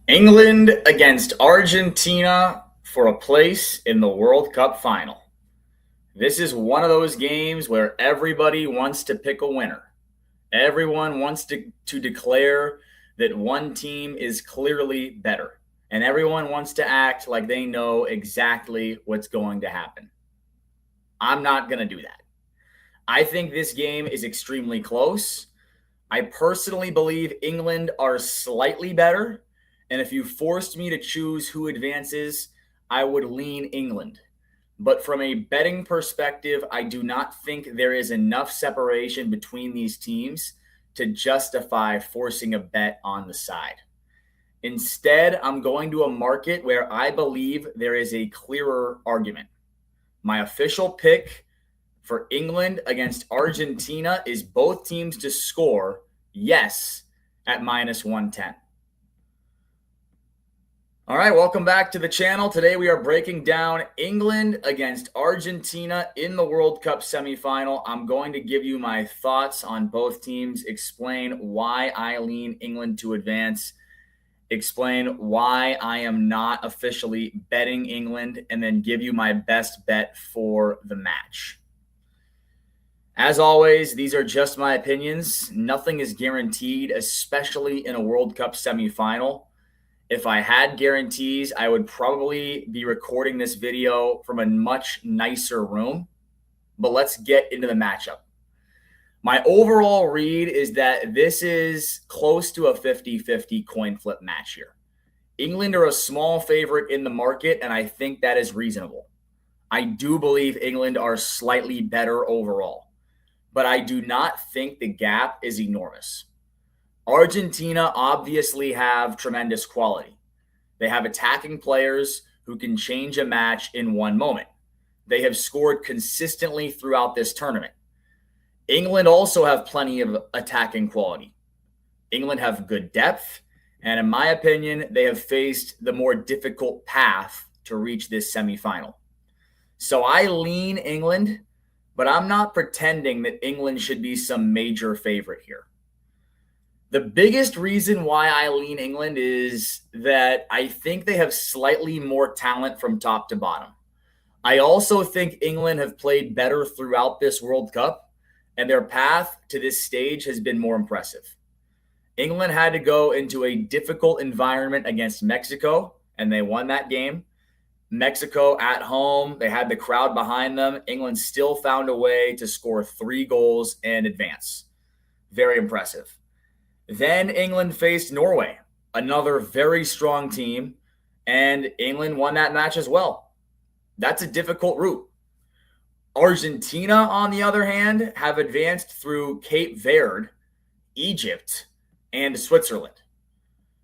England against Argentina for a place in the World Cup final. This is one of those games where everybody wants to pick a winner. Everyone wants to declare that one team is clearly better. And everyone wants to act like they know exactly what's going to happen. I'm not going to do that. I think this game is extremely close. I personally believe England are slightly better. And if you forced me to choose who advances, I would lean England. But from a betting perspective, I do not think there is enough separation between these teams to justify forcing a bet on the side. Instead, I'm going to a market where I believe there is a clearer argument. My official pick for England against Argentina is both teams to score, yes, at minus 110. All right, welcome back to the channel. Today we are breaking down England against Argentina in the World Cup semifinal. I'm going to give you my thoughts on both teams, explain why I lean England to advance, explain why I am not officially betting England, and then give you my best bet for the match. As always, these are just my opinions. Nothing is guaranteed, especially in a World Cup semifinal. If I had guarantees, I would probably be recording this video from a much nicer room. But let's get into the matchup. My overall read is that this is close to a 50-50 coin flip match here. England are a small favorite in the market, and I think that is reasonable. I do believe England are slightly better overall, but I do not think the gap is enormous. Argentina obviously have tremendous quality. They have attacking players who can change a match in one moment. They have scored consistently throughout this tournament. England also have plenty of attacking quality. England have good depth, and in my opinion, they have faced the more difficult path to reach this semifinal. So I lean England, but I'm not pretending that England should be some major favorite here. The biggest reason why I lean England is that I think they have slightly more talent from top to bottom. I also think England have played better throughout this World Cup, and their path to this stage has been more impressive. England had to go into a difficult environment against Mexico, and they won that game. Mexico at home, they had the crowd behind them. England still found a way to score 3 goals and advance. Very impressive. Then England faced Norway, another very strong team, and England won that match as well. That's a difficult route. Argentina, on the other hand, have advanced through Cape Verde, Egypt, and Switzerland.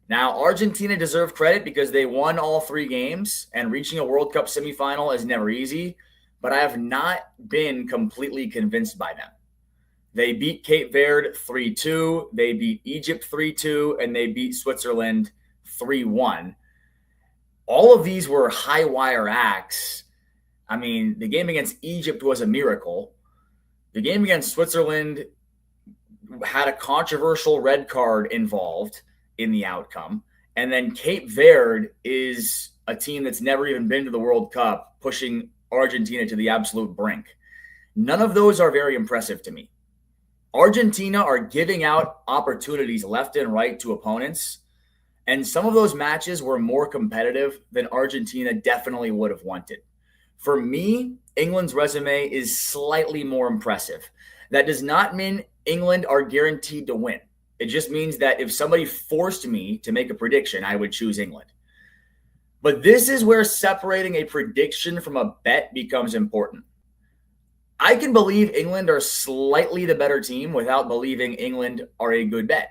Now, Argentina deserve credit because they won all 3 games, and reaching a World Cup semifinal is never easy, but I have not been completely convinced by them. They beat Cape Verde 3-2, they beat Egypt 3-2, and they beat Switzerland 3-1. All of these were high-wire acts. I mean, the game against Egypt was a miracle. The game against Switzerland had a controversial red card involved in the outcome. And then Cape Verde is a team that's never even been to the World Cup, pushing Argentina to the absolute brink. None of those are very impressive to me. Argentina are giving out opportunities left and right to opponents, and some of those matches were more competitive than Argentina definitely would have wanted. For me, England's resume is slightly more impressive. That does not mean England are guaranteed to win. It just means that if somebody forced me to make a prediction, I would choose England. But this is where separating a prediction from a bet becomes important. I can believe England are slightly the better team without believing England are a good bet.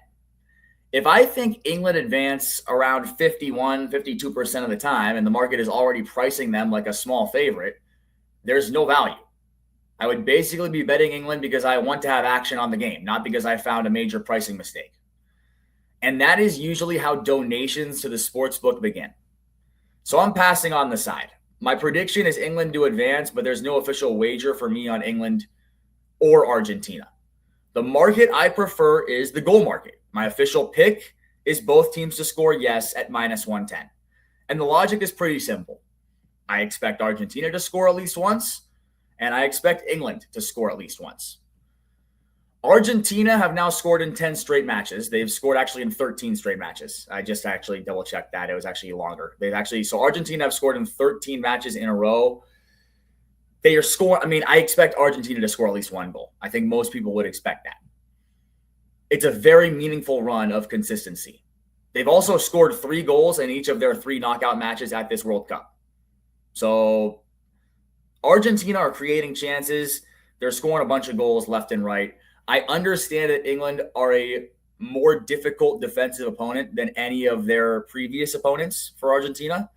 If I think England advance around 51, 52% of the time, and the market is already pricing them like a small favorite, there's no value. I would basically be betting England because I want to have action on the game, not because I found a major pricing mistake. And that is usually how donations to the sportsbook begin. So I'm passing on the side. My prediction is England to advance, but there's no official wager for me on England or Argentina. The market I prefer is the goal market. My official pick Is both teams to score? Yes, at minus 110. And the logic is pretty simple. I expect Argentina to score at least once, and I expect England to score at least once. Argentina have now scored in 10 straight matches. They've scored actually in 13 straight matches. I just actually double checked that. It was actually longer. So Argentina have scored in 13 matches in a row. They are scoring. I expect Argentina to score at least one goal. I think most people would expect that. It's a very meaningful run of consistency. They've also scored 3 goals in each of their 3 knockout matches at this World Cup. So Argentina are creating chances. They're scoring a bunch of goals left and right. I understand that England are a more difficult defensive opponent than any of their previous opponents for Argentina.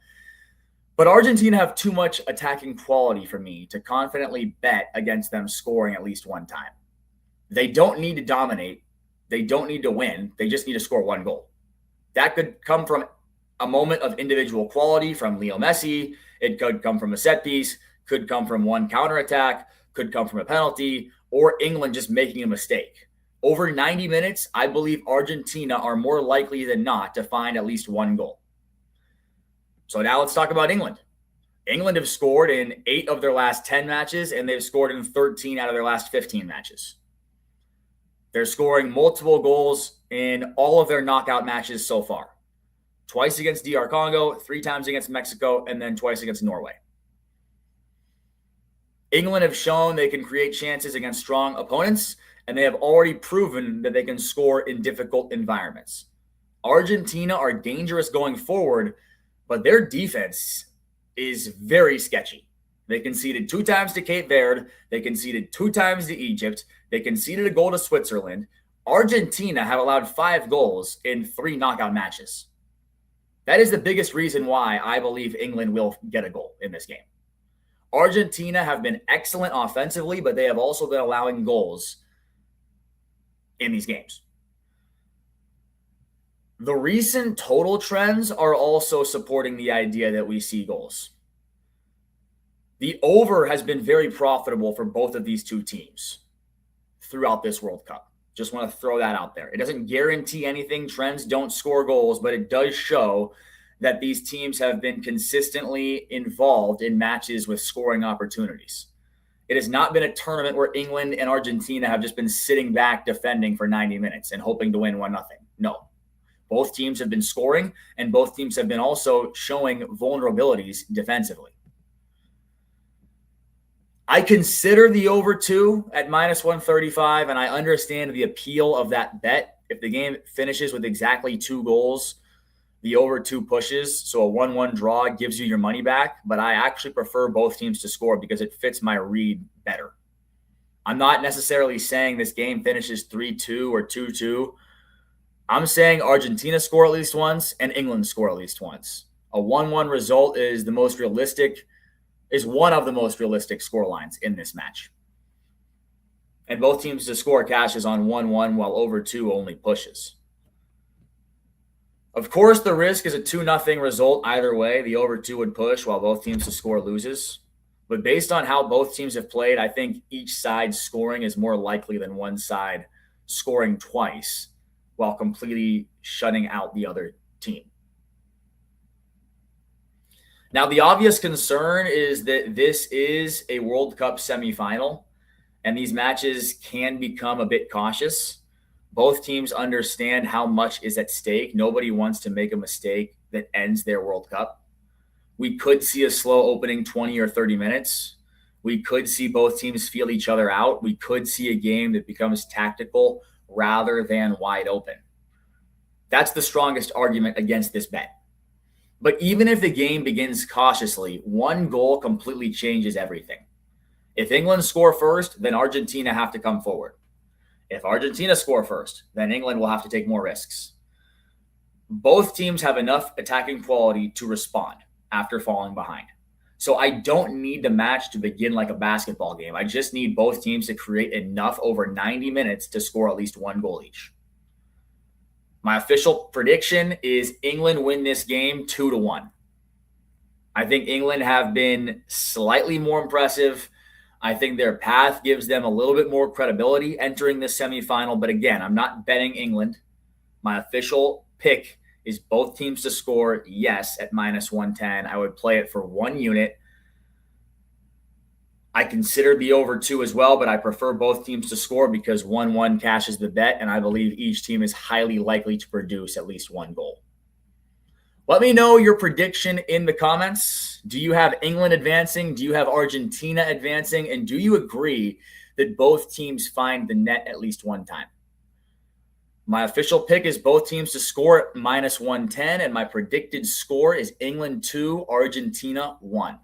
But Argentina have too much attacking quality for me to confidently bet against them scoring at least one time. They don't need to dominate. They don't need to win. They just need to score one goal. That could come from a moment of individual quality from Leo Messi. It could come from a set piece, could come from one counterattack, could come from a penalty, or England just making a mistake. Over 90 minutes, I believe Argentina are more likely than not to find at least one goal. So now let's talk about England. England have scored in 8 of their last 10 matches, and they've scored in 13 out of their last 15 matches. They're scoring multiple goals in all of their knockout matches so far. Twice against DR Congo, 3 times against Mexico, and then twice against Norway. England have shown they can create chances against strong opponents, and they have already proven that they can score in difficult environments. Argentina are dangerous going forward, but their defense is very sketchy. They conceded 2 times to Cape Verde. They conceded 2 times to Egypt. They conceded a goal to Switzerland. Argentina have allowed 5 goals in 3 knockout matches. That is the biggest reason why I believe England will get a goal in this game. Argentina have been excellent offensively, but they have also been allowing goals in these games. The recent total trends are also supporting the idea that we see goals. The over has been very profitable for both of these 2 teams throughout this World Cup. Just want to throw that out there. It doesn't guarantee anything. Trends don't score goals, but it does show that these teams have been consistently involved in matches with scoring opportunities. It has not been a tournament where England and Argentina have just been sitting back defending for 90 minutes and hoping to win 1-0. No. Both teams have been scoring, and both teams have been also showing vulnerabilities defensively. I consider the over 2 at minus 135, and I understand the appeal of that bet. If the game finishes with exactly 2 goals, the over 2 pushes. So a 1-1 draw gives you your money back, but I actually prefer both teams to score because it fits my read better. I'm not necessarily saying this game finishes 3-2 or 2-2. I'm saying Argentina score at least once and England score at least once. A 1-1 result is one of the most realistic score lines in this match. And both teams to score cashes on 1-1 while over 2 only pushes. Of course, the risk is a 2-0 result either way. The over 2 would push while both teams to score loses. But based on how both teams have played, I think each side scoring is more likely than one side scoring twice while completely shutting out the other team. Now, the obvious concern is that this is a World Cup semifinal, and these matches can become a bit cautious. Both teams understand how much is at stake. Nobody wants to make a mistake that ends their World Cup. We could see a slow opening 20 or 30 minutes. We could see both teams feel each other out. We could see a game that becomes tactical rather than wide open. That's the strongest argument against this bet. But even if the game begins cautiously, 1 goal completely changes everything. If England score first, then Argentina have to come forward. If Argentina score first, then England will have to take more risks. Both teams have enough attacking quality to respond after falling behind. So I don't need the match to begin like a basketball game. I just need both teams to create enough over 90 minutes to score at least 1 goal each. My official prediction is England win this game 2-1. I think England have been slightly more impressive. I think their path gives them a little bit more credibility entering this semifinal. But again, I'm not betting England. My official pick is both teams to score, yes, at minus 110. I would play it for 1 unit. I consider the over 2 as well, but I prefer both teams to score because 1-1 cashes the bet, and I believe each team is highly likely to produce at least 1 goal. Let me know your prediction in the comments. Do you have England advancing? Do you have Argentina advancing? And do you agree that both teams find the net at least one time? My official pick is both teams to score at minus 110, and my predicted score is England 2, Argentina 1.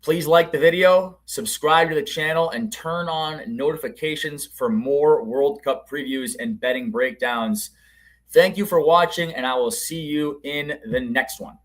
Please like the video, subscribe to the channel, and turn on notifications for more World Cup previews and betting breakdowns. Thank you for watching, and I will see you in the next one.